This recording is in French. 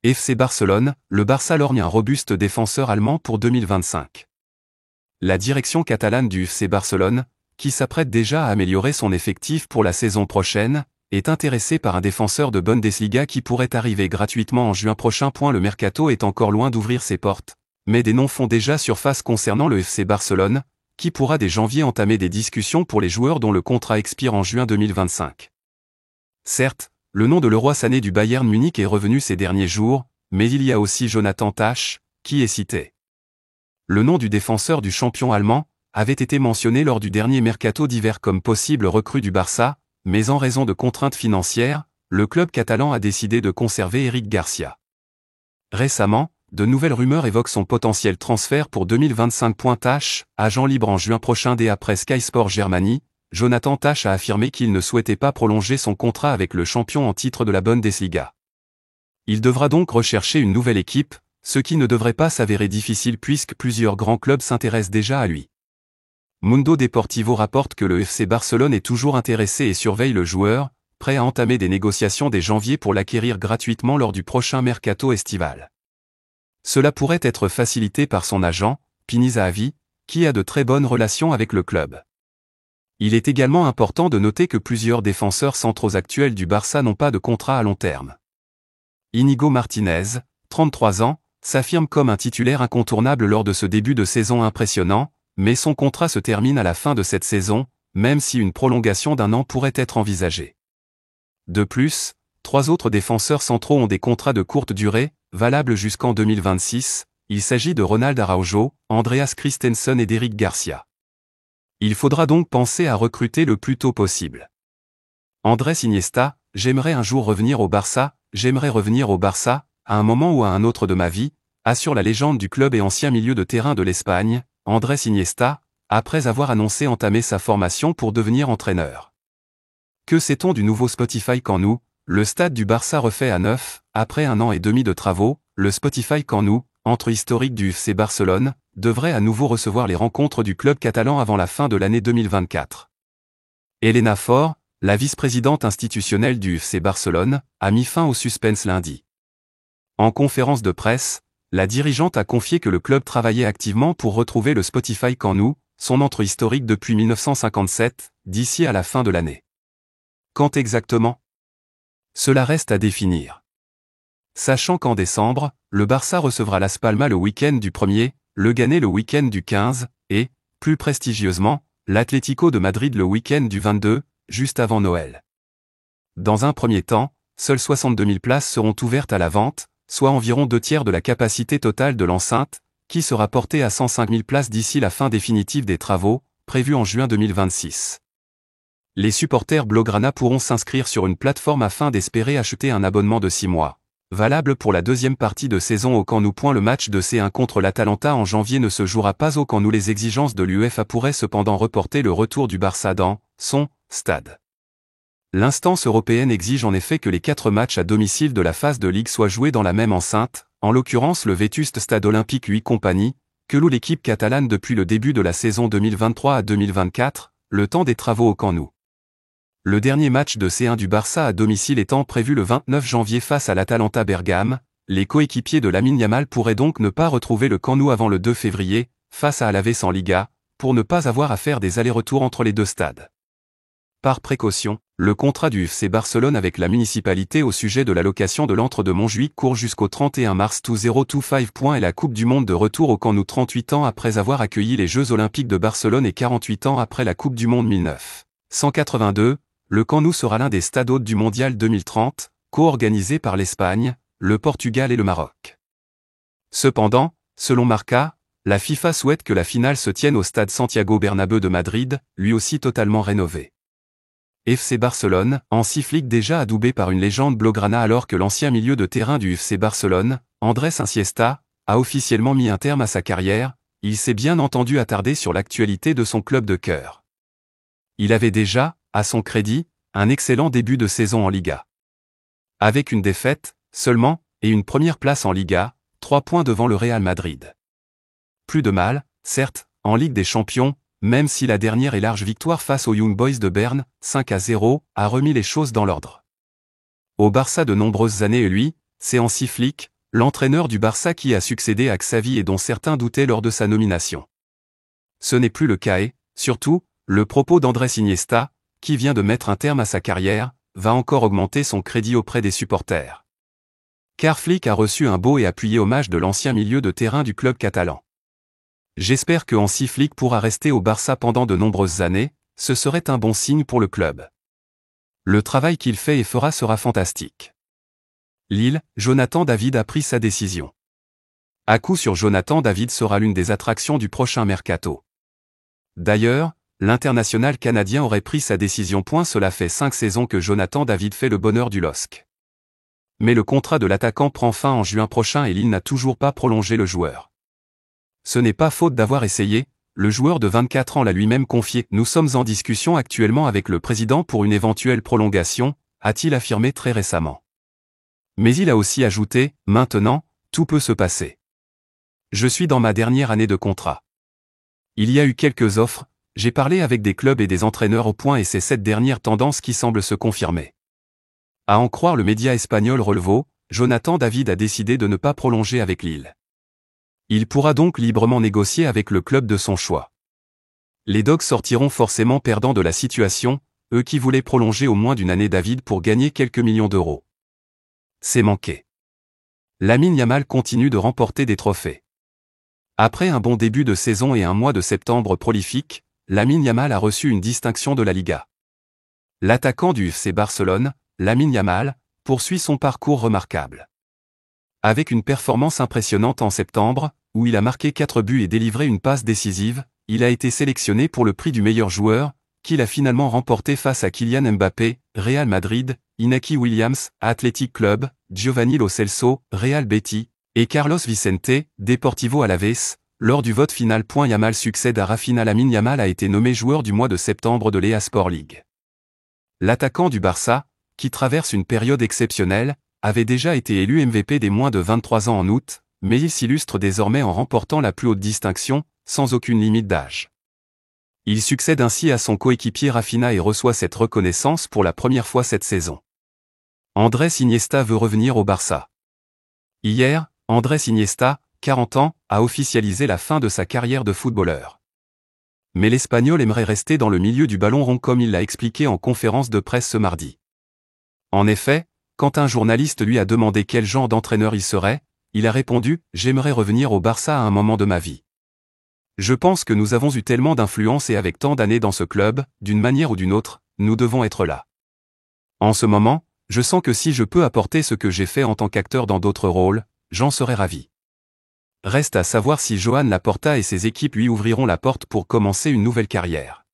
FC Barcelone, le Barça lorgne un robuste défenseur allemand pour 2025. La direction catalane du FC Barcelone, qui s'apprête déjà à améliorer son effectif pour la saison prochaine, est intéressée par un défenseur de Bundesliga qui pourrait arriver gratuitement en juin prochain. Le mercato est encore loin d'ouvrir ses portes, mais des noms font déjà surface concernant le FC Barcelone, qui pourra dès janvier entamer des discussions pour les joueurs dont le contrat expire en juin 2025. Certes, le nom de Leroy Sané du Bayern Munich est revenu ces derniers jours, mais il y a aussi Jonathan Tah, qui est cité. Le nom du défenseur du champion allemand avait été mentionné lors du dernier mercato d'hiver comme possible recrue du Barça, mais en raison de contraintes financières, le club catalan a décidé de conserver Eric Garcia. Récemment, de nouvelles rumeurs évoquent son potentiel transfert pour 2025. Tah, agent libre en juin prochain. D'après Sky Sport Germany, Jonathan Tah a affirmé qu'il ne souhaitait pas prolonger son contrat avec le champion en titre de la Bundesliga. Il devra donc rechercher une nouvelle équipe, ce qui ne devrait pas s'avérer difficile puisque plusieurs grands clubs s'intéressent déjà à lui. Mundo Deportivo rapporte que le FC Barcelone est toujours intéressé et surveille le joueur, prêt à entamer des négociations dès janvier pour l'acquérir gratuitement lors du prochain mercato estival. Cela pourrait être facilité par son agent, Pini Zahavi, qui a de très bonnes relations avec le club. Il est également important de noter que plusieurs défenseurs centraux actuels du Barça n'ont pas de contrat à long terme. Íñigo Martínez, 33 ans, s'affirme comme un titulaire incontournable lors de ce début de saison impressionnant, mais son contrat se termine à la fin de cette saison, même si une prolongation d'1 an pourrait être envisagée. De plus, 3 autres défenseurs centraux ont des contrats de courte durée, valables jusqu'en 2026, il s'agit de Ronald Araujo, Andreas Christensen et d'Eric Garcia. Il faudra donc penser à recruter le plus tôt possible. Andrés Iniesta, j'aimerais un jour revenir au Barça, à un moment ou à un autre de ma vie, assure la légende du club et ancien milieu de terrain de l'Espagne, Andrés Iniesta, après avoir annoncé entamer sa formation pour devenir entraîneur. Que sait-on du nouveau Spotify Camp Nou, le stade du Barça refait à neuf, après 1 an et demi de travaux, le Spotify Camp Nou, entre historique du FC Barcelone, devrait à nouveau recevoir les rencontres du club catalan avant la fin de l'année 2024. Elena Fort, la vice-présidente institutionnelle du FC Barcelone, a mis fin au suspense lundi. En conférence de presse, la dirigeante a confié que le club travaillait activement pour retrouver le Spotify Camp Nou, son entre historique depuis 1957, d'ici à la fin de l'année. Quand exactement ? Cela reste à définir. Sachant qu'en décembre, le Barça recevra Las Palmas le week-end du 1er, le Leganés le week-end du 15, et, plus prestigieusement, l'Atlético de Madrid le week-end du 22, juste avant Noël. Dans un premier temps, seules 62 000 places seront ouvertes à la vente, soit environ 2/3 de la capacité totale de l'enceinte, qui sera portée à 105 000 places d'ici la fin définitive des travaux, prévus en juin 2026. Les supporters blaugrana pourront s'inscrire sur une plateforme afin d'espérer acheter un abonnement de 6 mois. Valable pour la deuxième partie de saison au Camp Nou. Le match de C1 contre l'Atalanta en janvier ne se jouera pas au Camp Nou. Les exigences de l'UEFA pourraient cependant reporter le retour du Barça dans son stade. L'instance européenne exige en effet que les 4 matchs à domicile de la phase de Ligue soient joués dans la même enceinte, en l'occurrence le vétuste stade olympique 8 compagnie, que loue l'équipe catalane depuis le début de la saison 2023 à 2024, le temps des travaux au Camp Nou. Le dernier match de C1 du Barça à domicile étant prévu le 29 janvier face à l'Atalanta Bergame, les coéquipiers de Lamine Yamal pourraient donc ne pas retrouver le Camp Nou avant le 2 février, face à Alavés en Liga, pour ne pas avoir à faire des allers-retours entre les deux stades. Par précaution, le contrat du FC Barcelone avec la municipalité au sujet de la location de l'antre de Montjuïc court jusqu'au 31 mars 2025. Et la Coupe du Monde de retour au Camp Nou 38 ans après avoir accueilli les Jeux Olympiques de Barcelone et 48 ans après la Coupe du Monde 1982, le Camp Nou sera l'un des stades hôtes du Mondial 2030, co-organisé par l'Espagne, le Portugal et le Maroc. Cependant, selon Marca, la FIFA souhaite que la finale se tienne au stade Santiago Bernabéu de Madrid, lui aussi totalement rénové. FC Barcelone, en sifflique déjà adoubé par une légende blaugrana alors que l'ancien milieu de terrain du FC Barcelone, Andrés Iniesta, a officiellement mis un terme à sa carrière, il s'est bien entendu attardé sur l'actualité de son club de cœur. Il avait déjà, à son crédit, un excellent début de saison en Liga. Avec une défaite, seulement, et une première place en Liga, 3 points devant le Real Madrid. Plus de mal, certes, en Ligue des Champions, même si la dernière et large victoire face aux Young Boys de Berne, 5-0, a remis les choses dans l'ordre. Au Barça de nombreuses années et lui, c'est Hansi Flick, l'entraîneur du Barça qui a succédé à Xavi et dont certains doutaient lors de sa nomination. Ce n'est plus le cas et, surtout, le propos d'Andrés Iniesta, qui vient de mettre un terme à sa carrière, va encore augmenter son crédit auprès des supporters. Car Flick a reçu un beau et appuyé hommage de l'ancien milieu de terrain du club catalan. J'espère que Hansi Flick pourra rester au Barça pendant de nombreuses années, ce serait un bon signe pour le club. Le travail qu'il fait et fera sera fantastique. Lille, Jonathan David a pris sa décision. À coup sûr, Jonathan David sera l'une des attractions du prochain mercato. D'ailleurs, l'international canadien aurait pris sa décision. Cela fait 5 saisons que Jonathan David fait le bonheur du LOSC. Mais le contrat de l'attaquant prend fin en juin prochain et Lille n'a toujours pas prolongé le joueur. Ce n'est pas faute d'avoir essayé, le joueur de 24 ans l'a lui-même confié. Nous sommes en discussion actuellement avec le président pour une éventuelle prolongation, a-t-il affirmé très récemment. Mais il a aussi ajouté, maintenant, tout peut se passer. Je suis dans ma dernière année de contrat. Il y a eu quelques offres, j'ai parlé avec des clubs et des entraîneurs au point et c'est cette dernière tendance qui semble se confirmer. À en croire le média espagnol Relevo, Jonathan David a décidé de ne pas prolonger avec Lille. Il pourra donc librement négocier avec le club de son choix. Les Dogs sortiront forcément perdants de la situation, eux qui voulaient prolonger au moins d'une année David pour gagner quelques millions d'euros. C'est manqué. Lamine Yamal continue de remporter des trophées. Après un bon début de saison et un mois de septembre prolifique, Lamine Yamal a reçu une distinction de la Liga. L'attaquant du FC Barcelone, Lamine Yamal, poursuit son parcours remarquable. Avec une performance impressionnante en septembre, où il a marqué 4 buts et délivré une passe décisive, il a été sélectionné pour le prix du meilleur joueur, qu'il a finalement remporté face à Kylian Mbappé, Real Madrid, Inaki Williams, Athletic Club, Giovanni Lo Celso, Real Betis, et Carlos Vicente, Deportivo Alaves. Lors du vote final. Yamal succède à Rafinha. Lamine Yamal a été nommé joueur du mois de septembre de l'EA Sport League. L'attaquant du Barça, qui traverse une période exceptionnelle, avait déjà été élu MVP des moins de 23 ans en août, mais il s'illustre désormais en remportant la plus haute distinction, sans aucune limite d'âge. Il succède ainsi à son coéquipier Rafinha et reçoit cette reconnaissance pour la première fois cette saison. Andrés Iniesta veut revenir au Barça. Hier, Andrés Iniesta, 40 ans, a officialisé la fin de sa carrière de footballeur. Mais l'Espagnol aimerait rester dans le milieu du ballon rond comme il l'a expliqué en conférence de presse ce mardi. En effet, quand un journaliste lui a demandé quel genre d'entraîneur il serait, il a répondu « J'aimerais revenir au Barça à un moment de ma vie. Je pense que nous avons eu tellement d'influence et avec tant d'années dans ce club, d'une manière ou d'une autre, nous devons être là. En ce moment, je sens que si je peux apporter ce que j'ai fait en tant qu'acteur dans d'autres rôles, j'en serais ravi. Reste à savoir si Joan Laporta et ses équipes lui ouvriront la porte pour commencer une nouvelle carrière.